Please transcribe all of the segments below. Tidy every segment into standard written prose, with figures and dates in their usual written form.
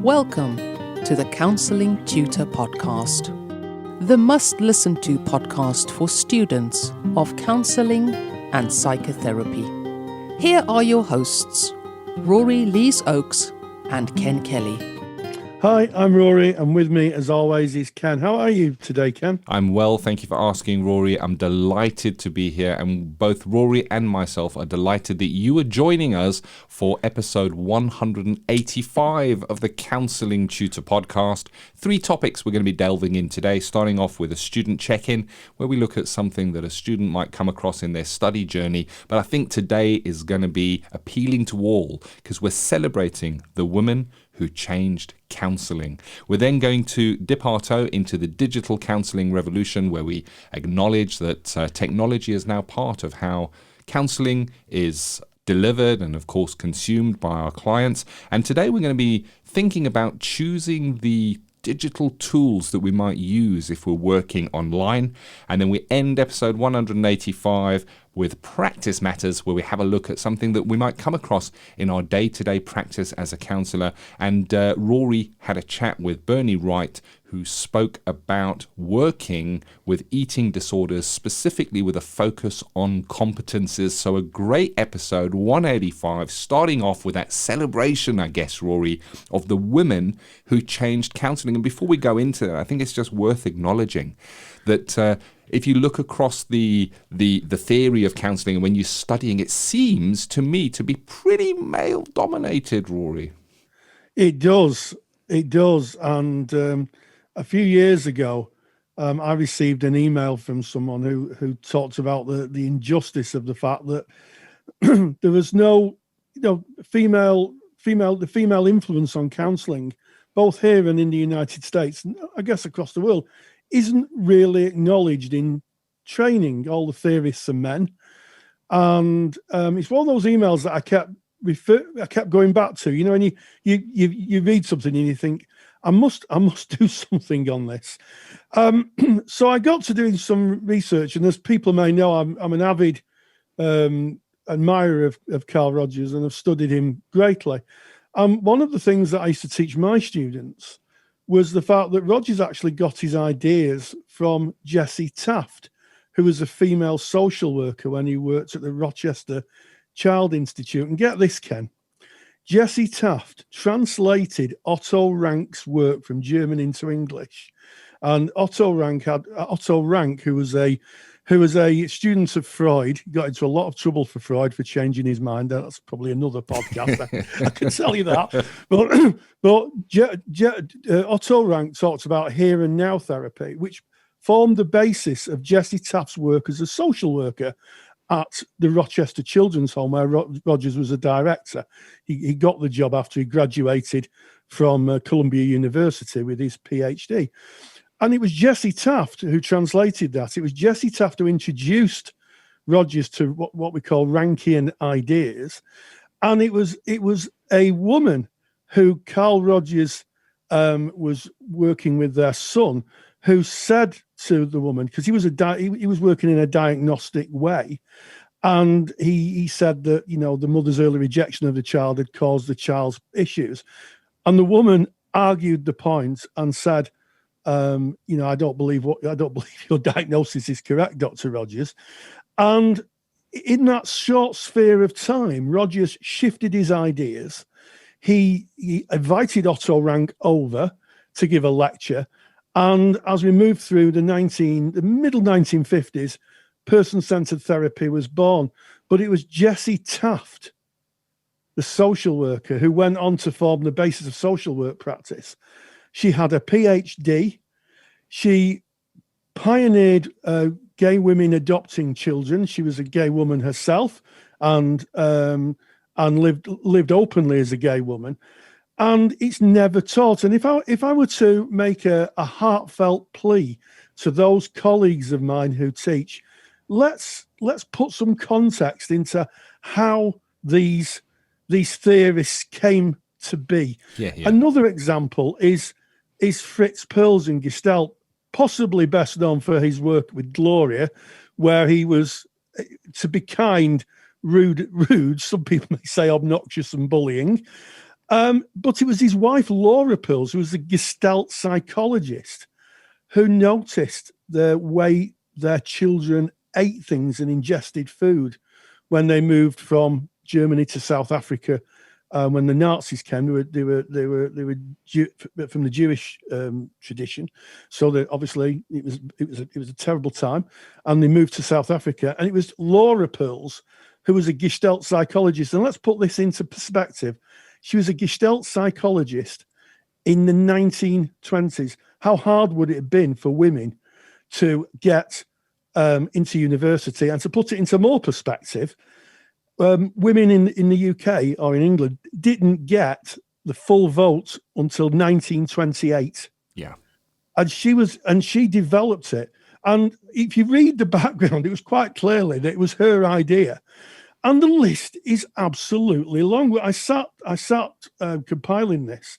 Welcome to the Counselling Tutor Podcast, the must-listen-to podcast for students of counselling and psychotherapy. Here are your hosts, Rory Lees-Oakes and Ken Kelly. Hi, I'm Rory, and with me, as always, is Ken. How are you today, Ken? I'm well, thank you for asking, Rory. I'm delighted to be here, and both Rory and myself are delighted that you are joining us for episode 185 of the Counselling Tutor Podcast. 3 topics we're going to be delving in today, starting off with a student check-in, where we look at something that a student might come across in their study journey. But I think today is going to be appealing to all, because we're celebrating the women who changed counselling. We're then going to dip our toe into the digital counselling revolution, where we acknowledge that technology is now part of how counselling is delivered and, of course, consumed by our clients. And today we're going to be thinking about choosing the digital tools that we might use if we're working online. And then we end episode 185 with practice matters, where we have a look at something that we might come across in our day-to-day practice as a counsellor. And Rory had a chat with Bernie Wright, who spoke about working with eating disorders, specifically with a focus on competences. So a great episode, 185, starting off with that celebration, I guess, Rory, of the women who changed counselling. And before we go into that, I think it's just worth acknowledging that if you look across the theory of counselling, and when you're studying, it seems to me to be pretty male-dominated, Rory. It does. And a few years ago, I received an email from someone who talked about the injustice of the fact that there was no, female influence on counselling, both here and in the United States, and I guess across the world, isn't really acknowledged in training. All the theorists are men, and it's one of those emails that I kept going back to. And you read something and you think, I must do something on this. So I got to doing some research, and as people may know, I'm an avid admirer of Carl Rogers, and I've studied him greatly. One of the things that I used to teach my students was the fact that Rogers actually got his ideas from Jessie Taft, who was a female social worker when he worked at the Rochester Child Institute. And get this, Ken, Jessie Taft translated Otto Rank's work from German into English. And Otto Rank, who was a student of Freud, got into a lot of trouble for Freud for changing his mind. That's probably another podcast. I can tell you that. But Otto Rank talks about here and now therapy, which formed the basis of Jessie Taft's work as a social worker at the Rochester Children's Home, where Rogers was a director. He got the job after he graduated from Columbia University with his PhD. And it was Jessie Taft who translated that. It was Jessie Taft who introduced Rogers to what we call Rankian ideas. And it was a woman who Carl Rogers was working with their son, who said to the woman, because he was working in a diagnostic way, and he said that the mother's early rejection of the child had caused the child's issues, and the woman argued the point and said, I don't believe your diagnosis is correct, Dr. Rogers. And in that short sphere of time, Rogers shifted his ideas. He invited Otto Rank over to give a lecture. And as we moved through the middle 1950s, person-centered therapy was born. But it was Jessie Taft, the social worker, who went on to form the basis of social work practice. She had a PhD. She pioneered gay women adopting children. She was a gay woman herself, and lived openly as a gay woman. And it's never taught. And if I were to make a heartfelt plea to those colleagues of mine who teach, let's put some context into how these theorists came to be. Yeah. Another example is Fritz Perls in Gestalt, possibly best known for his work with Gloria, where he was, to be kind, rude, some people may say obnoxious and bullying. But it was his wife, Laura Pills, who was a Gestalt psychologist, who noticed the way their children ate things and ingested food when they moved from Germany to South Africa. When the Nazis came, they were from the Jewish tradition, so that obviously it was a terrible time, and they moved to South Africa. And it was Laura Pills, who was a Gestalt psychologist. And let's put this into perspective: she was a Gestalt psychologist in the 1920s. How hard would it have been for women to get into university? And to put it into more perspective, women in the UK or in England didn't get the full vote until 1928. Yeah. And she developed it. And if you read the background, it was quite clearly that it was her idea. And the list is absolutely long. I sat compiling this,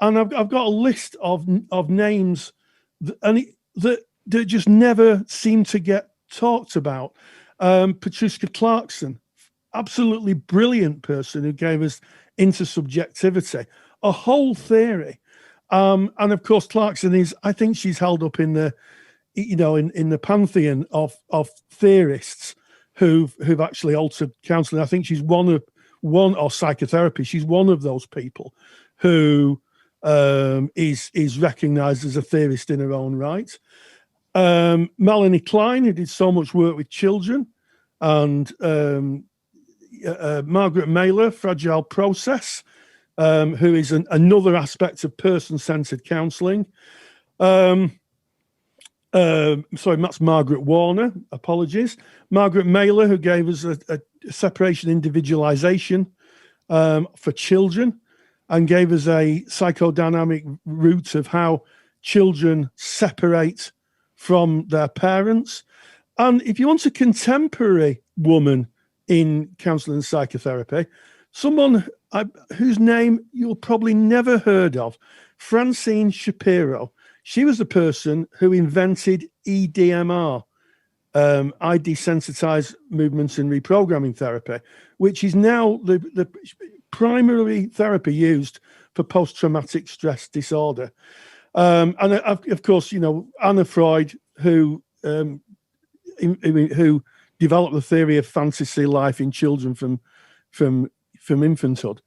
and I've got a list of names that just never seem to get talked about. Patricia Clarkson, absolutely brilliant person who gave us intersubjectivity, a whole theory. And of course, Clarkson I think she's held up in the, in the pantheon of theorists who've actually altered counselling. I think she's or psychotherapy. She's one of those people who is recognised as a theorist in her own right. Melanie Klein, who did so much work with children, and Margaret Mailer, Fragile Process, who is another aspect of person-centered counselling. That's Margaret Warner, apologies. Margaret Mailer, who gave us a separation individualization for children, and gave us a psychodynamic route of how children separate from their parents. And if you want a contemporary woman in counselling and psychotherapy, someone whose name you'll probably never heard of, Francine Shapiro. She was the person who invented EDMR, eye desensitized movements and reprogramming therapy, which is now the primary therapy used for post-traumatic stress disorder. And of course, Anna Freud, who developed the theory of fantasy life in children from infanthood.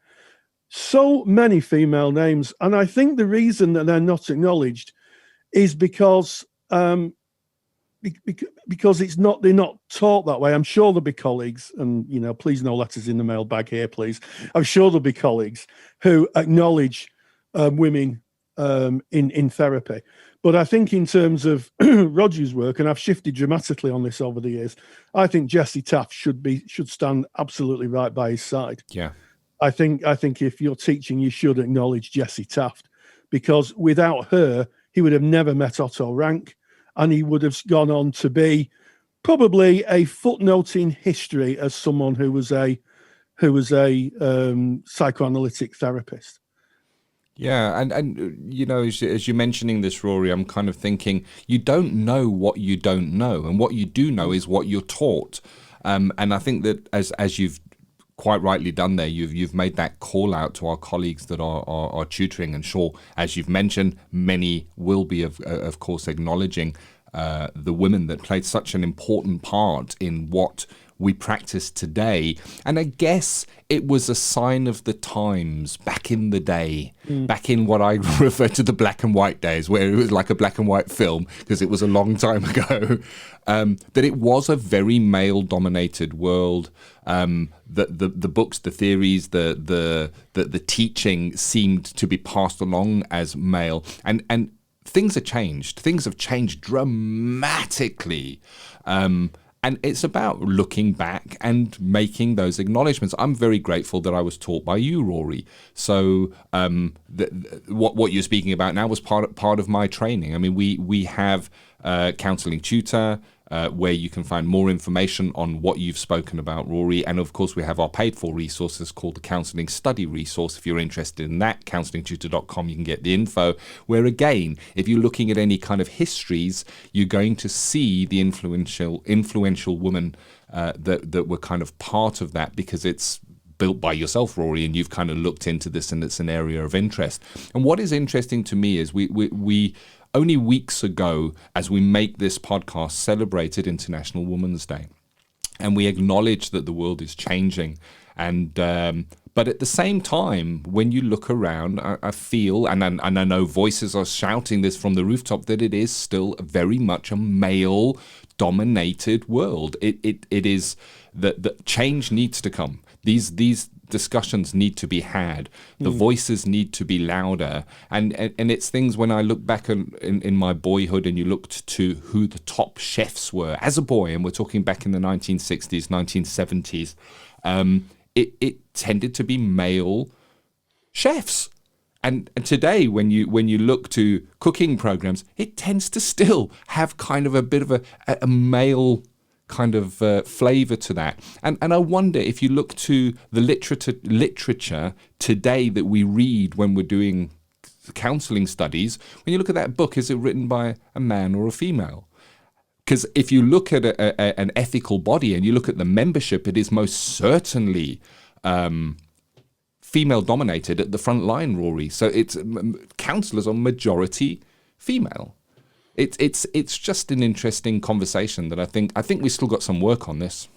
So many female names, and I think the reason that they're not acknowledged is because they're not taught that way. I'm sure there'll be colleagues, and please no letters in the mailbag here, please. I'm sure there'll be colleagues who acknowledge women in therapy. But I think in terms of Roger's work, and I've shifted dramatically on this over the years, I think Jessie Taft should stand absolutely right by his side. Yeah. I think if you're teaching, you should acknowledge Jessie Taft, because without her, he would have never met Otto Rank, and he would have gone on to be probably a footnote in history as someone who was a psychoanalytic therapist. Yeah, and as you're mentioning this, Rory, I'm kind of thinking you don't know what you don't know, and what you do know is what you're taught. And I think that as you've quite rightly done there, you've made that call out to our colleagues that are tutoring, and sure, as you've mentioned, many will be of course acknowledging the women that played such an important part in what we practice today. And I guess it was a sign of the times back in the day, back in what I refer to the black and white days, where it was like a black and white film, because it was a long time ago, that it was a very male-dominated world. The books, the theories, the teaching seemed to be passed along as male, and things have changed. Things have changed dramatically. And it's about looking back and making those acknowledgements. I'm very grateful that I was taught by you, Rory. So what you're speaking about now was part of my training. I mean, we have Counselling Tutor, where you can find more information on what you've spoken about, Rory. And of course, we have our paid-for resources called the Counselling Study Resource. If you're interested in that, counsellingtutor.com, you can get the info. Where again, if you're looking at any kind of histories, you're going to see the influential women that were kind of part of that, because it's built by yourself, Rory, and you've kind of looked into this, and it's an area of interest. And what is interesting to me is we only weeks ago, as we make this podcast, celebrated International Women's Day. And we acknowledge that the world is changing. And but at the same time, when you look around, I feel, and I know voices are shouting this from the rooftop, that it is still very much a male-dominated world. It is that change needs to come. These discussions need to be had. The voices need to be louder. And it's things when I look back in my boyhood, and you looked to who the top chefs were as a boy, and we're talking back in the 1960s, 1970s, it tended to be male chefs. And today, when you look to cooking programs, it tends to still have kind of a bit of a male kind of flavor to that. And I wonder if you look to the literature today that we read when we're doing counseling studies, when you look at that book, is it written by a man or a female? Because if you look at an ethical body and you look at the membership, it is most certainly female dominated at the front line, Rory. So it's counsellors are majority female. It's just an interesting conversation that I think we still got some work on this.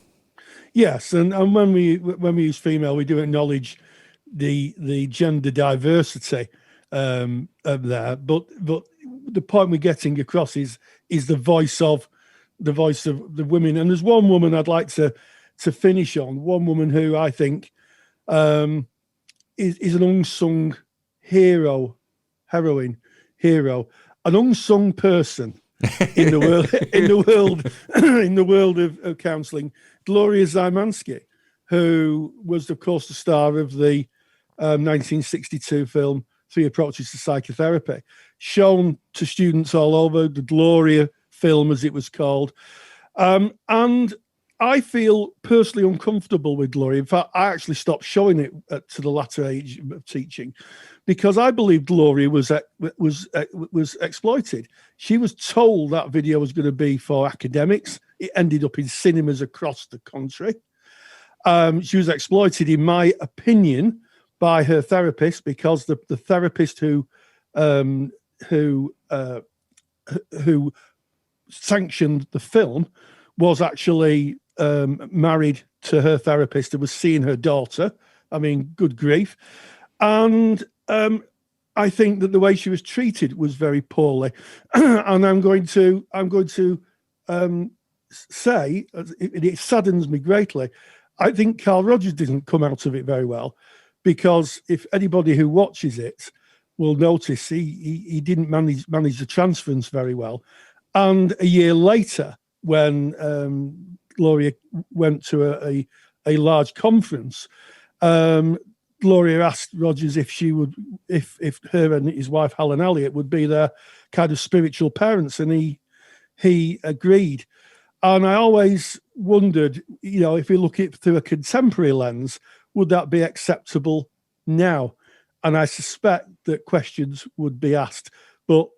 Yes, and when we use female, we do acknowledge the gender diversity of there. But the point we're getting across is the voice of the women. And there's one woman I'd like to finish on. One woman who I think is an unsung hero, an unsung person in the world of counselling. Gloria Zymanski, who was, of course, the star of the 1962 film 3 Approaches to Psychotherapy, shown to students all over, the Gloria film, as it was called. And I feel personally uncomfortable with Gloria. In fact, I actually stopped showing it to the latter age of teaching, because I believe Gloria was exploited. She was told that video was going to be for academics. It ended up in cinemas across the country. She was exploited, in my opinion, by her therapist, because the therapist who sanctioned the film was actually married to her therapist and was seeing her daughter. I mean, good grief. And I think that the way she was treated was very poorly. And I'm going to say, it saddens me greatly, I think Carl Rogers didn't come out of it very well, because if anybody who watches it will notice, he didn't manage the transference very well. And a year later, when Gloria went to a large conference, Gloria asked Rogers if her and his wife Helen Elliott would be their kind of spiritual parents, and he agreed. And I always wondered, if you look at it through a contemporary lens, would that be acceptable now? And I suspect that questions would be asked. But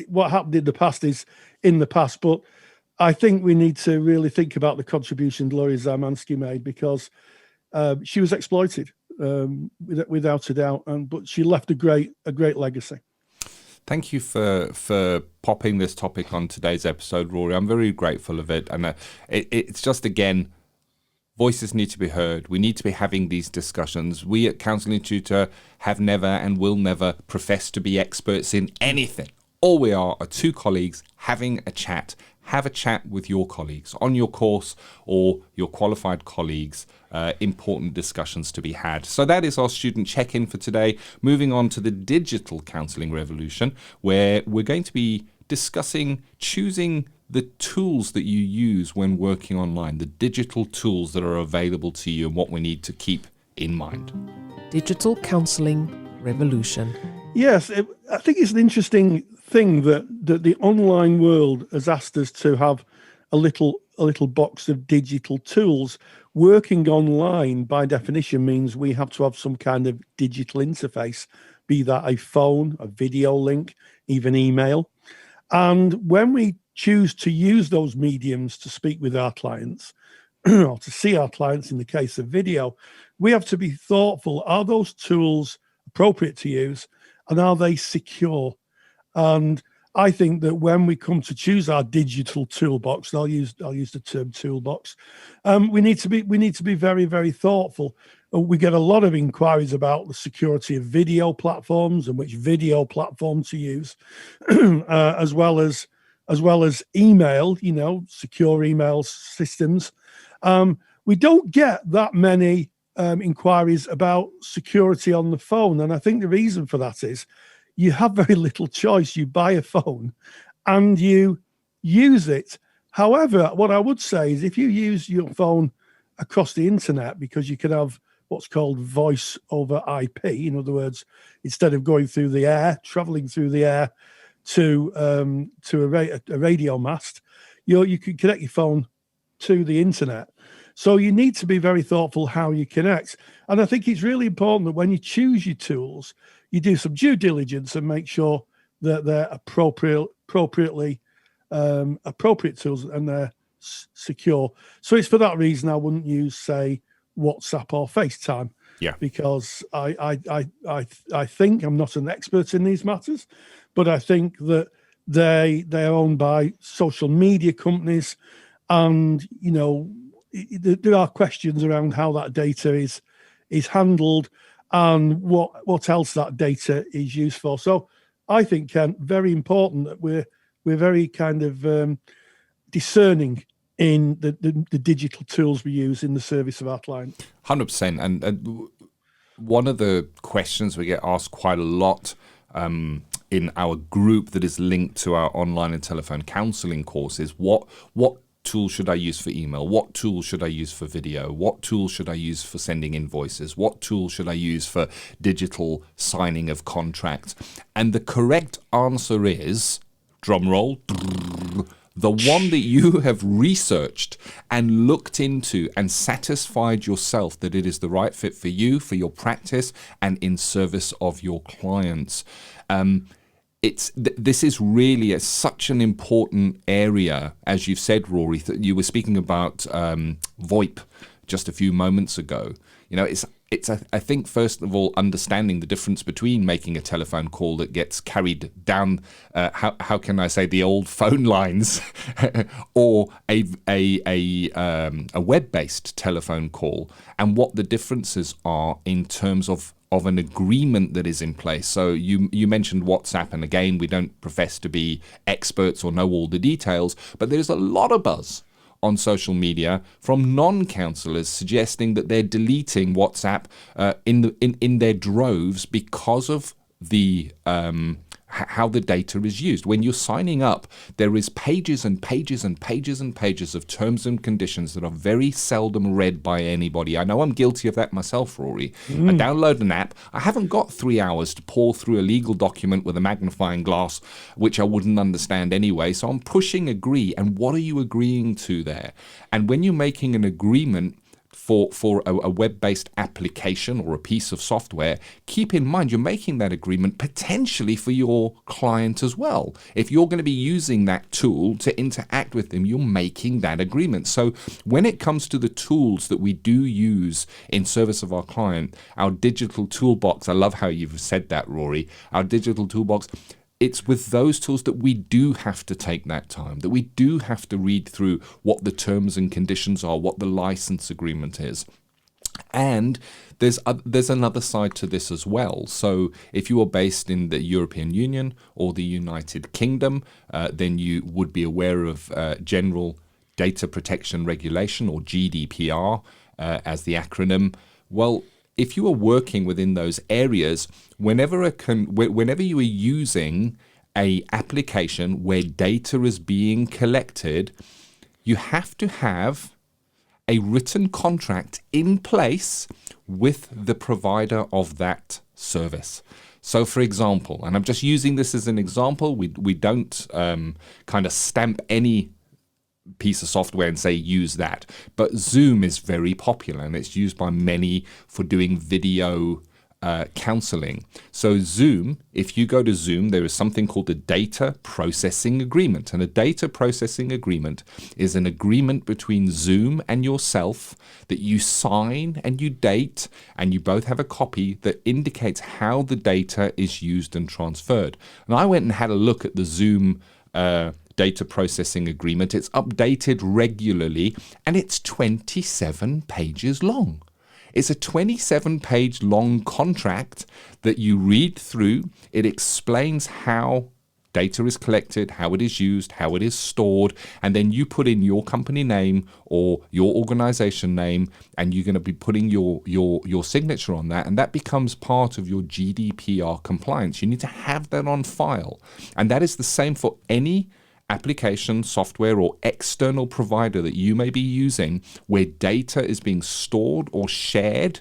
what happened in the past is in the past. But I think we need to really think about the contribution Gloria Zymanski made, because she was exploited, without a doubt, but she left a great legacy. Thank you for popping this topic on today's episode, Rory. I'm very grateful of it. And it's just, again, voices need to be heard. We need to be having these discussions. We at Counselling Tutor have never and will never profess to be experts in anything. All we are two colleagues having a chat. Have a chat with your colleagues on your course or your qualified colleagues. Important discussions to be had. So that is our student check-in for today. Moving on to the digital counselling revolution, where we're going to be discussing choosing the tools that you use when working online, the digital tools that are available to you, and what we need to keep in mind. Digital Counselling Revolution. Yes, I think it's an interesting thing that the online world has asked us to have a little box of digital tools. Working online, by definition, means we have to have some kind of digital interface, be that a phone, a video link, even email. And when we choose to use those mediums to speak with our clients, or to see our clients in the case of video, we have to be thoughtful. Are those tools appropriate to use, and are they secure? And I think that when we come to choose our digital toolbox, and I'll use the term toolbox, we need to be very, very thoughtful. We get a lot of inquiries about the security of video platforms and which video platform to use, as well as email, secure email systems. We don't get that many inquiries about security on the phone, and I think the reason for that is you have very little choice. You buy a phone and you use it. However, what I would say is if you use your phone across the internet, because you can have what's called voice over IP, in other words, instead of going through the air, traveling through the air to a radio mast, you can connect your phone to the internet. So you need to be very thoughtful how you connect. And I think it's really important that when you choose your tools, you do some due diligence and make sure that they're appropriate tools and they're secure. So it's for that reason I wouldn't use, say, WhatsApp or FaceTime. Yeah. Because I think, I'm not an expert in these matters, but I think that they're owned by social media companies, and there are questions around how that data is handled and what else that data is used for. So I think, Ken, very important that we're very kind of discerning in the digital tools we use in the service of our client. 100%. And one of the questions we get asked quite a lot in our group that is linked to our online and telephone counselling course is what tool should I use for email? What tool should I use for video? What tool should I use for sending invoices? What tool should I use for digital signing of contracts? And the correct answer is, drum roll, the one that you have researched and looked into and satisfied yourself that it is the right fit for you, for your practice, and in service of your clients. This is really such an important area, as you've said, Rory. You were speaking about VoIP just a few moments ago. I think, first of all, understanding the difference between making a telephone call that gets carried down, how can I say, the old phone lines, or a web-based telephone call, and what the differences are in terms of an agreement that is in place. So you mentioned WhatsApp, and again, we don't profess to be experts or know all the details, but there's a lot of buzz on social media from non-counsellors suggesting that they're deleting WhatsApp in their droves because of the how the data is used. When you're signing up, there is pages and pages and pages and pages of terms and conditions that are very seldom read by anybody. I know I'm guilty of that myself, Rory. I download an app. I haven't got 3 hours to pour through a legal document with a magnifying glass, which I wouldn't understand anyway. So I'm pushing agree. And what are you agreeing to there? And when you're making an agreement for a web-based application or a piece of software, keep in mind you're making that agreement potentially for your client as well. If you're going to be using that tool to interact with them, you're making that agreement. So when it comes to the tools that we do use in service of our client, our digital toolbox, I love how you've said that, Rory, our digital toolbox, it's with those tools that we do have to take that time, that we do have to read through what the terms and conditions are, what the license agreement is. And there's another side to this as well. So if you are based in the European Union or the United Kingdom, then you would be aware of General Data Protection Regulation, or GDPR as the acronym. Well, if you are working within those areas, whenever you are using a application where data is being collected, you have to have a written contract in place with the provider of that service. So, for example, and I'm just using this as an example, we don't kind of stamp any piece of software and say use that, but Zoom is very popular and it's used by many for doing video counseling. So Zoom, if you go to Zoom, there is something called a data processing agreement. And a data processing agreement is an agreement between Zoom and yourself that you sign and you date, and you both have a copy that indicates how the data is used and transferred. And I went and had a look at the Zoom data processing agreement. It's updated regularly, and it's 27 pages long. It's a 27-page long contract that you read through. It explains how data is collected, how it is used, how it is stored, and then you put in your company name or your organization name, and you're going to be putting your signature on that, and that becomes part of your GDPR compliance. You need to have that on file, and that is the same for any application, software, or external provider that you may be using where data is being stored or shared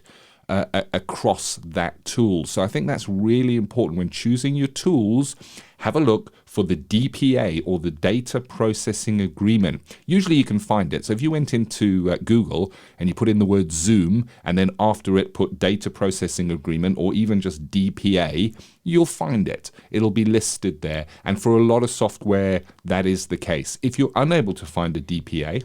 across that tool. So I think that's really important. When choosing your tools, have a look for the DPA, or the Data Processing Agreement. Usually you can find it. So if you went into Google and you put in the word Zoom and then after it put Data Processing Agreement, or even just DPA, you'll find it. It'll be listed there. And for a lot of software, that is the case. If you're unable to find a DPA,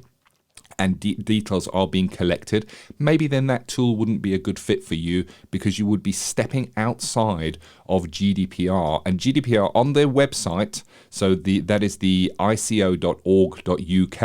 and details are being collected, maybe then that tool wouldn't be a good fit for you, because you would be stepping outside of GDPR. And GDPR on their website, so that is the ico.org.uk,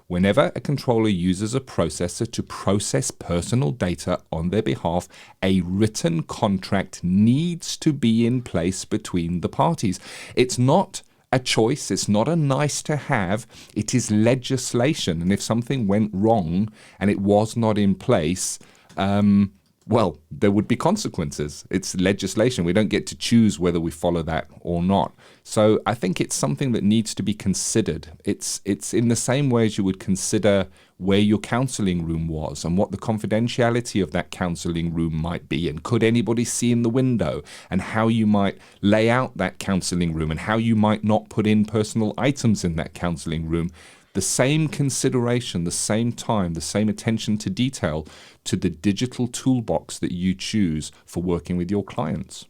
whenever a controller uses a processor to process personal data on their behalf, a written contract needs to be in place between the parties. It's not a choice. It's not a nice to have. It is legislation. And if something went wrong and it was not in place, well, there would be consequences. It's legislation. We don't get to choose whether we follow that or not. So I think it's something that needs to be considered. It's in the same way as you would consider where your counselling room was and what the confidentiality of that counselling room might be, and could anybody see in the window, and how you might lay out that counselling room, and how you might not put in personal items in that counselling room. The same consideration, the same time, the same attention to detail to the digital toolbox that you choose for working with your clients.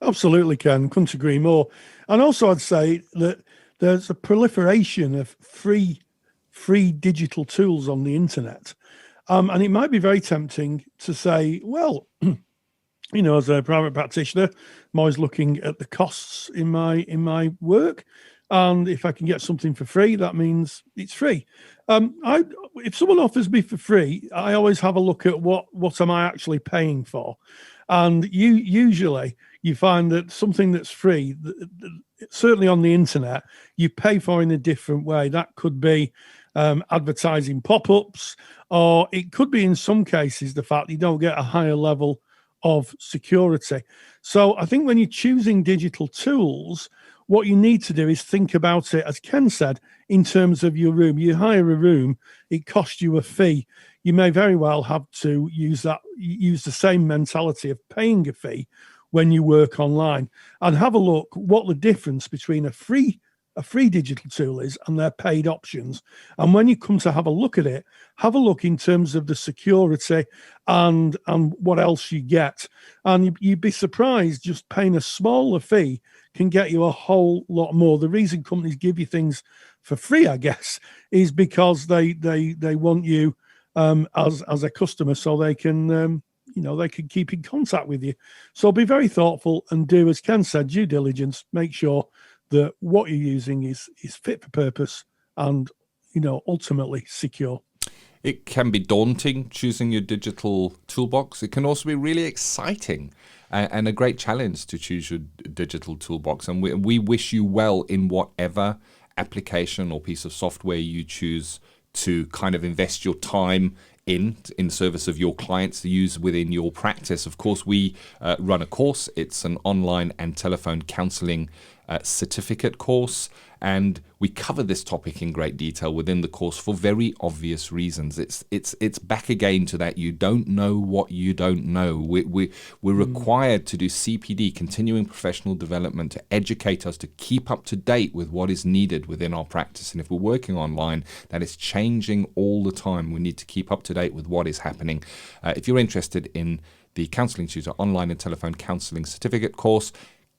Absolutely, Ken. Couldn't agree more. And also I'd say that there's a proliferation of free digital tools on the internet. And it might be very tempting to say, well, as a private practitioner, I'm always looking at the costs in my work. And if I can get something for free, that means it's free. If someone offers me for free, I always have a look at what am I actually paying for. And usually you find that something that's free, certainly on the internet, you pay for in a different way. That could be advertising pop-ups, or it could be in some cases the fact that you don't get a higher level of security. So I think when you're choosing digital tools, what you need to do is think about it, as Ken said, in terms of your room. You hire a room, it costs you a fee. You may very well have to use the same mentality of paying a fee when you work online, and have a look what the difference between a free digital tool is and their paid options. And when you come to have a look at it, have a look in terms of the security and what else you get. And you'd be surprised, just paying a smaller fee can get you a whole lot more. The reason companies give you things for free, I guess, is because they want you as a customer, so they can they can keep in contact with you. So be very thoughtful and do, as Ken said, due diligence. Make sure that what you're using is fit for purpose and ultimately secure. It can be daunting choosing your digital toolbox. It can also be really exciting and a great challenge to choose your digital toolbox. And we wish you well in whatever application or piece of software you choose to kind of invest your time in service of your clients to use within your practice. Of course, we run a course. It's an online and telephone counselling certificate course, and we cover this topic in great detail within the course for very obvious reasons. It's back again to that you don't know what you don't know. We're required to do CPD, continuing professional development, to educate us, to keep up to date with what is needed within our practice. And if we're working online, that is changing all the time. We need to keep up to date with what is happening. If you're interested in the Counselling Tutor online and telephone counselling certificate course.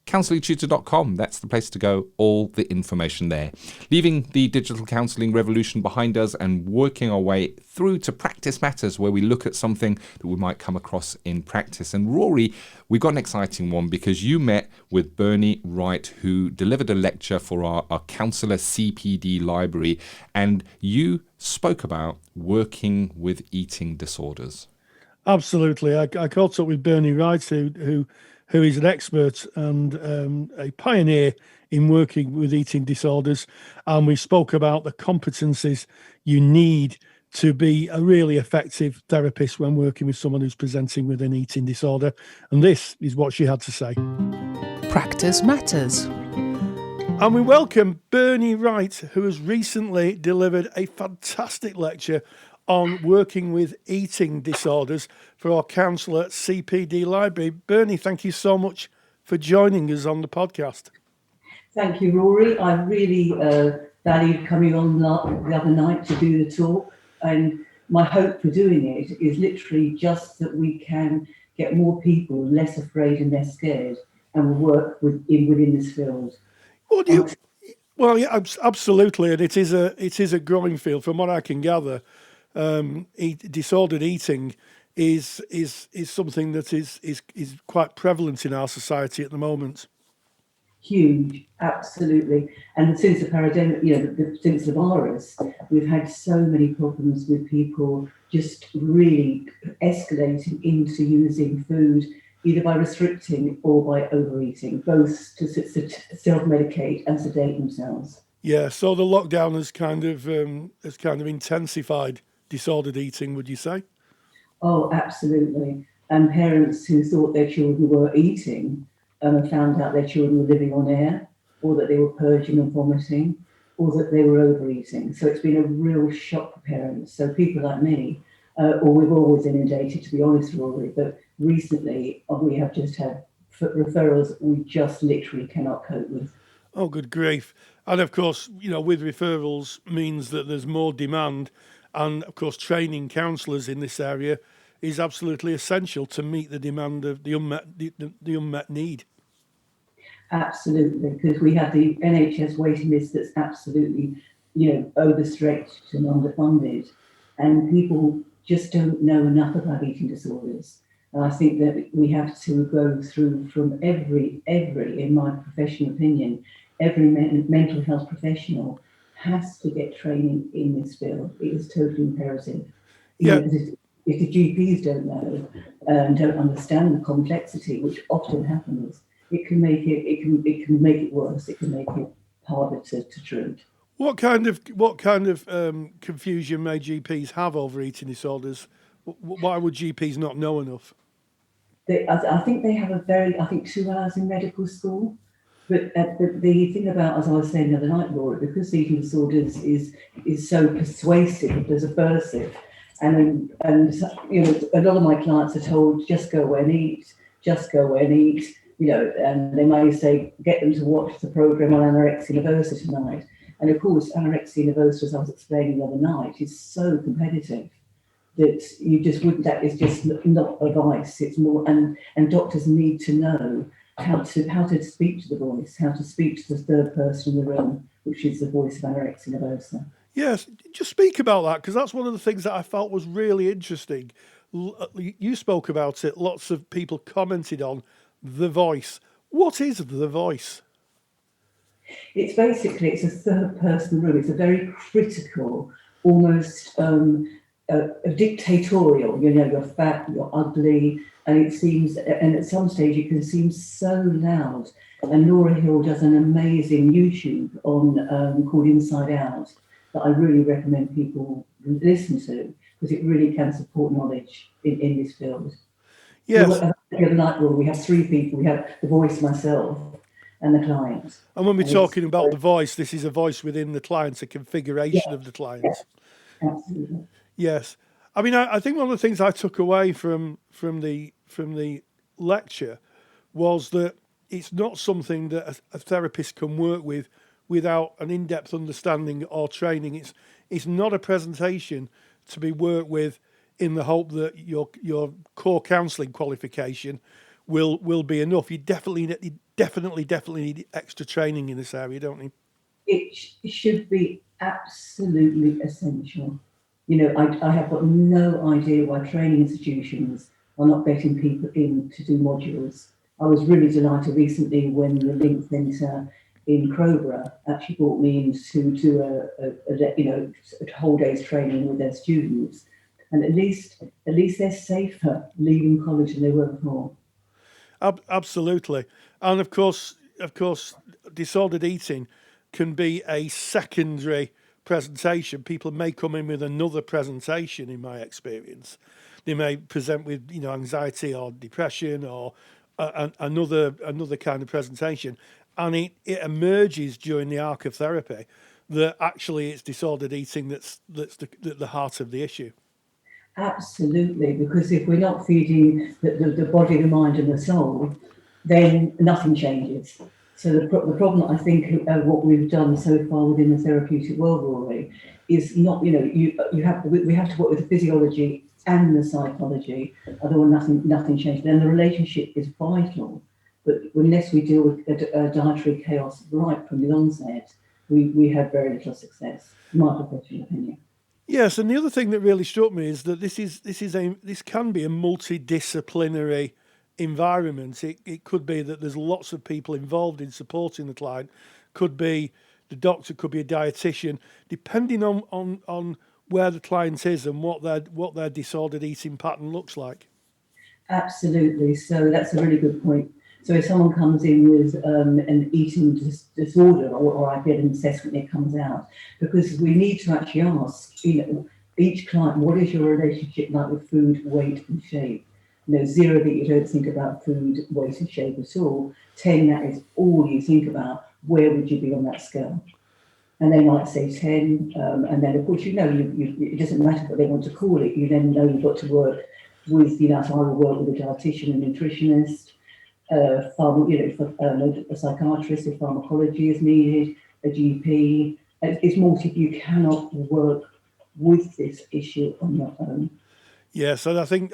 CounsellingTutor.com, that's the place to go, all the information there. Leaving the digital counselling revolution behind us and working our way through to Practice Matters, where we look at something that we might come across in practice. And Rory, we've got an exciting one because you met with Bernie Wright, who delivered a lecture for our Counsellor CPD library, and you spoke about working with eating disorders. Absolutely. I caught up with Bernie Wright, who is an expert and a pioneer in working with eating disorders. And we spoke about the competencies you need to be a really effective therapist when working with someone who's presenting with an eating disorder. And this is what she had to say. Practice Matters. And we welcome Bernie Wright, who has recently delivered a fantastic lecture on working with eating disorders for our Counsellor CPD library. Bernie, thank you so much for joining us on the podcast. Thank you, Rory. I really valued coming on the other night to do the talk, and my hope for doing it is literally just that we can get more people less afraid and less scared, and will work within this field. Well, yeah, absolutely, and it is a growing field from what I can gather. Disordered eating is something that is quite prevalent in our society at the moment. Huge, absolutely. And since the pandemic, since the virus, we've had so many problems with people just really escalating into using food, either by restricting or by overeating, both to self-medicate and sedate themselves. Yeah, so the lockdown has kind of intensified disordered eating, would you say? Oh, absolutely. And parents who thought their children were eating found out their children were living on air, or that they were purging and vomiting, or that they were overeating. So it's been a real shock for parents. So people like me, or we've always inundated, to be honest, Rory, but recently we have just had referrals we just literally cannot cope with. Oh, good grief. And of course, with referrals means that there's more demand. And of course, training counsellors in this area is absolutely essential to meet the demand of the unmet need. Absolutely, because we have the NHS waiting list that's absolutely, overstretched and underfunded, and people just don't know enough about eating disorders. And I think that we have to go through from every, in my professional opinion, every mental health professional has to get training in this field. It is totally imperative. Yeah. If the GPs don't know and don't understand the complexity, which often happens, it can make it worse. It can make it harder to treat. What kind of confusion may GPs have over eating disorders? Why would GPs not know enough? I think they have 2 hours in medical school. But the thing about, as I was saying the other night, Laura, because eating disorders is so persuasive, there's aversive, and a lot of my clients are told just go away and eat, and they may say get them to watch the program on anorexia nervosa tonight. And of course, anorexia nervosa, as I was explaining the other night, is so competitive that you just wouldn't. That is just not advice. It's more, and doctors need to know how to speak to the voice, how to speak to the third person in the room, which is the voice of anorexia nervosa. Yes, just speak about that, because that's one of the things that I felt was really interesting. You spoke about it. Lots of people commented on the voice. What is the voice? It's a third person room. It's a very critical, almost a dictatorial. You're fat, you're ugly. And at some stage it can seem so loud. And Laura Hill does an amazing YouTube on called Inside Out that I really recommend people listen to, because it really can support knowledge in this field. Yes. The other night, we have 3 people. We have the voice, myself, and the client. And when we're talking about the voice, this is a voice within the client, a configuration of the client. Yeah, absolutely. Yes. I mean, I think one of the things I took away from the lecture was that it's not something that a therapist can work with without an in-depth understanding or training. It's not a presentation to be worked with in the hope that your core counselling qualification will be enough. You definitely need extra training in this area, don't you? It should be absolutely essential. I have got no idea why training institutions are not getting people in to do modules. I was really delighted recently when the Link Centre in Crowborough actually brought me in to do a whole day's training with their students, and at least they're safer leaving college than they were before. Absolutely, and of course, disordered eating can be a secondary presentation. People may come in with another presentation. In my experience, they may present with anxiety or depression or another kind of presentation, and it emerges during the arc of therapy that actually it's disordered eating that's the heart of the issue. Absolutely, because if we're not feeding the body, the mind, and the soul, then nothing changes. So the problem, I think, what we've done so far within the therapeutic world, Rory, is not, we have to work with the physiology and the psychology, otherwise nothing changes. Then the relationship is vital, but unless we deal with dietary chaos right from the onset, we have very little success, in my professional opinion. Yes, and the other thing that really struck me is that this can be a multidisciplinary environment. It could be that there's lots of people involved in supporting the client. Could be the doctor, could be a dietitian, depending on where the client is and what their disordered eating pattern looks like. Absolutely. So that's a really good point. So if someone comes in with an eating disorder, or I get an assessment, it comes out, because we need to actually ask, each client, what is your relationship like with food, weight, and shape? 0 that you don't think about food, weight, and shape at all. 10, that is all you think about. Where would you be on that scale? And they might say 10, and then of course it doesn't matter what they want to call it. You then know you've got to work with, so I will work with a dietitian and nutritionist. A psychiatrist if pharmacology is needed, a GP. It's multiple. You cannot work with this issue on your own. Yes, and I think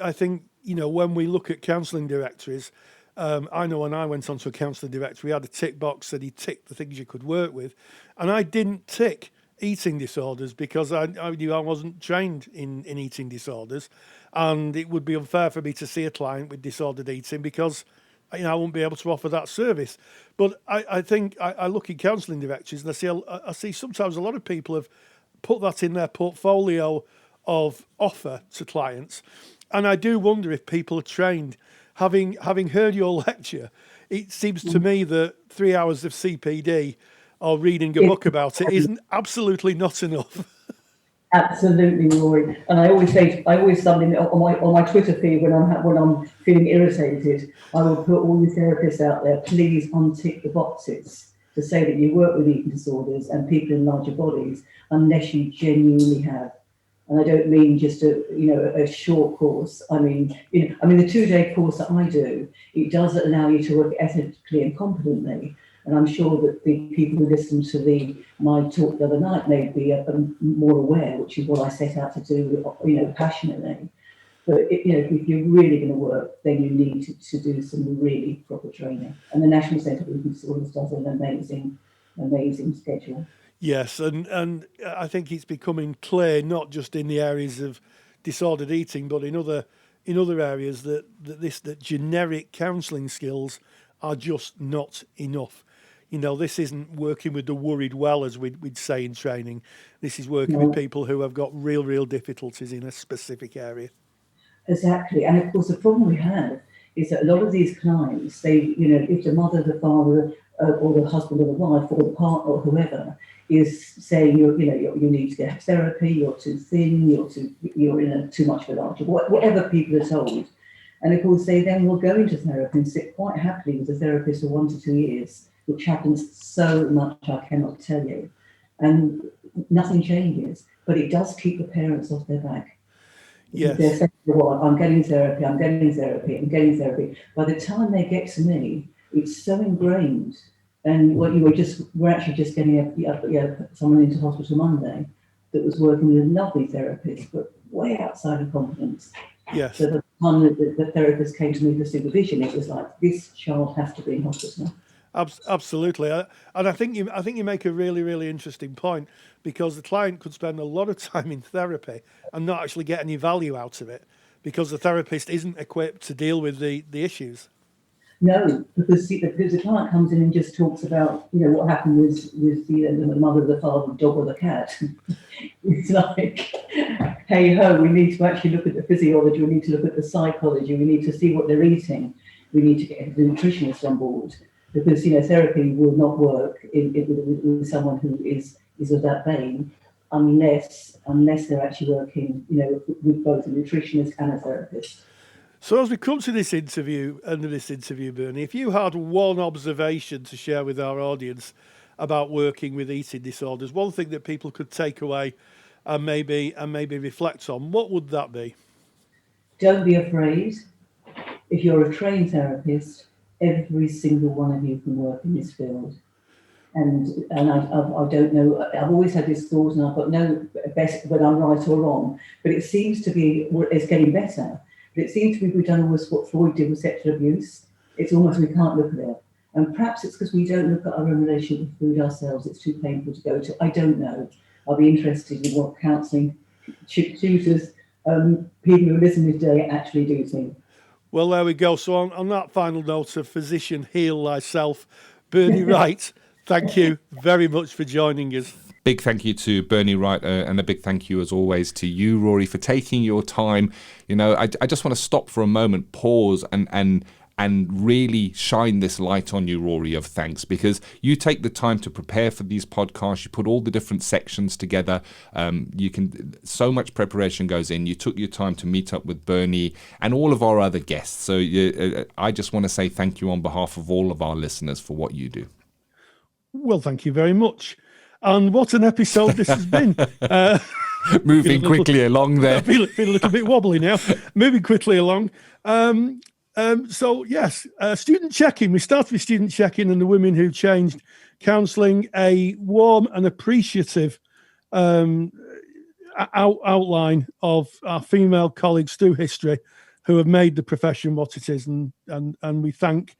when we look at counselling directories, I know when I went onto a counselling directory, we had a tick box that he ticked the things you could work with, and I didn't tick eating disorders because I knew I wasn't trained in eating disorders, and it would be unfair for me to see a client with disordered eating because I won't be able to offer that service. But I think I look in counselling directories and I see sometimes a lot of people have put that in their portfolio of offer to clients. And I do wonder if people are trained. Having heard your lecture, it seems to me that 3 hours of CPD or reading a book about it isn't absolutely not enough. Absolutely, Rory. And I always something on my Twitter feed when I'm feeling irritated, I will put all the therapists out there, please untick the boxes to say that you work with eating disorders and people in larger bodies, unless you genuinely have. And I don't mean just a short course. I mean the 2-day course that I do, it does allow you to work ethically and competently. And I'm sure that the people who listened to my talk the other night may be more aware, which is what I set out to do, passionately. But if you're really going to work, then you need to do some really proper training. And the National Centre for Eating Disorders does an amazing schedule. Yes, and I think it's becoming clear, not just in the areas of disordered eating, but in other areas that generic counselling skills are just not enough. This isn't working with the worried well, as we'd say in training. This is working with people who have got real difficulties in a specific area. Exactly. And of course, the problem we have is that a lot of these clients, if the mother, the father, or the husband or the wife or the partner or whoever is saying you need to get therapy, you're too thin, you're in too much of a large, whatever people are told. And of course, they then will go into therapy and sit quite happily with a therapist for 1 to 2 years, which happens so much, I cannot tell you. And nothing changes, but it does keep the parents off their back. Yes. They're saying, well, I'm getting therapy. By the time they get to me, it's so ingrained. And we're actually just getting someone into hospital Monday that was working with a lovely therapist, but way outside of competence. Yes. So the time that the therapist came to me for supervision, it was like, this child has to be in hospital. Absolutely, and I think you make a really, really interesting point, because the client could spend a lot of time in therapy and not actually get any value out of it, because the therapist isn't equipped to deal with the issues. No, because the client comes in and just talks about, what happened with the mother, the father, the dog, or the cat. It's like, hey ho, we need to actually look at the physiology, we need to look at the psychology, we need to see what they're eating, we need to get the nutritionist on board, because therapy will not work with someone who is of that vein unless they're actually working, with both a nutritionist and a therapist. So as we come to this interview, Bernie, if you had one observation to share with our audience about working with eating disorders, one thing that people could take away and maybe reflect on, what would that be? Don't be afraid. If you're a trained therapist, every single one of you can work in this field. And I don't know, I've always had this thought, and I've got no best whether I'm right or wrong, but it seems to be, it's getting better. But it seems to be we've done almost what Freud did with sexual abuse. It's almost we can't look at it. And perhaps it's because we don't look at our own relationship with food ourselves. It's too painful to go to. I don't know. I'll be interested in what counselling tutors, people who listen today actually do think. Well, there we go. So on that final note of physician, heal thyself, Bernie Wright, thank you very much for joining us. Big thank you to Bernie Wright, and a big thank you as always to you, Rory, for taking your time. I just want to stop for a moment, pause, and really shine this light on you, Rory, of thanks, because you take the time to prepare for these podcasts. You put all the different sections together. So much preparation goes in. You took your time to meet up with Bernie and all of our other guests. So I just want to say thank you on behalf of all of our listeners for what you do. Well, thank you very much. And what an episode this has been. Moving quickly along there. I feel a little bit wobbly now. Moving quickly along. So, yes, student check-in. We started with student check-in and the women who changed counselling, a warm and appreciative outline of our female colleagues through history who have made the profession what it is. And we thank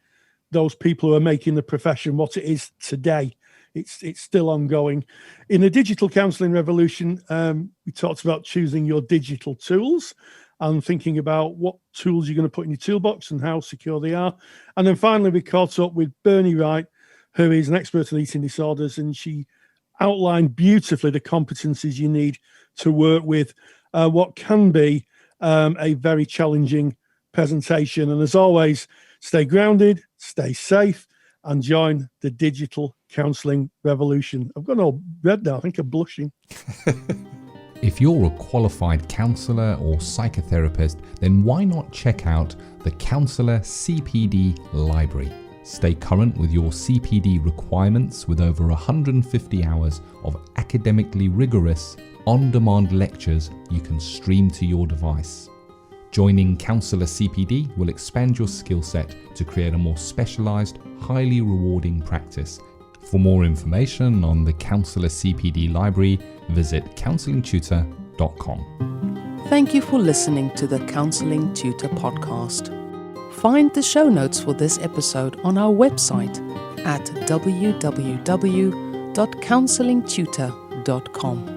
those people who are making the profession what it is today. It's still ongoing. In the digital counselling revolution, we talked about choosing your digital tools and thinking about what tools you're going to put in your toolbox and how secure they are. And then finally, we caught up with Bernie Wright, who is an expert in eating disorders, and she outlined beautifully the competencies you need to work with what can be a very challenging presentation. And as always, stay grounded, stay safe, and join the digital counselling revolution. I've gone all red now. I think I'm blushing. If you're a qualified counsellor or psychotherapist, then why not check out the Counsellor CPD Library? Stay current with your CPD requirements with over 150 hours of academically rigorous, on-demand lectures you can stream to your device. Joining Counselor CPD will expand your skill set to create a more specialised, highly rewarding practice. For more information on the Counselor CPD Library, visit counsellingtutor.com. Thank you for listening to the Counselling Tutor Podcast. Find the show notes for this episode on our website at www.counsellingtutor.com.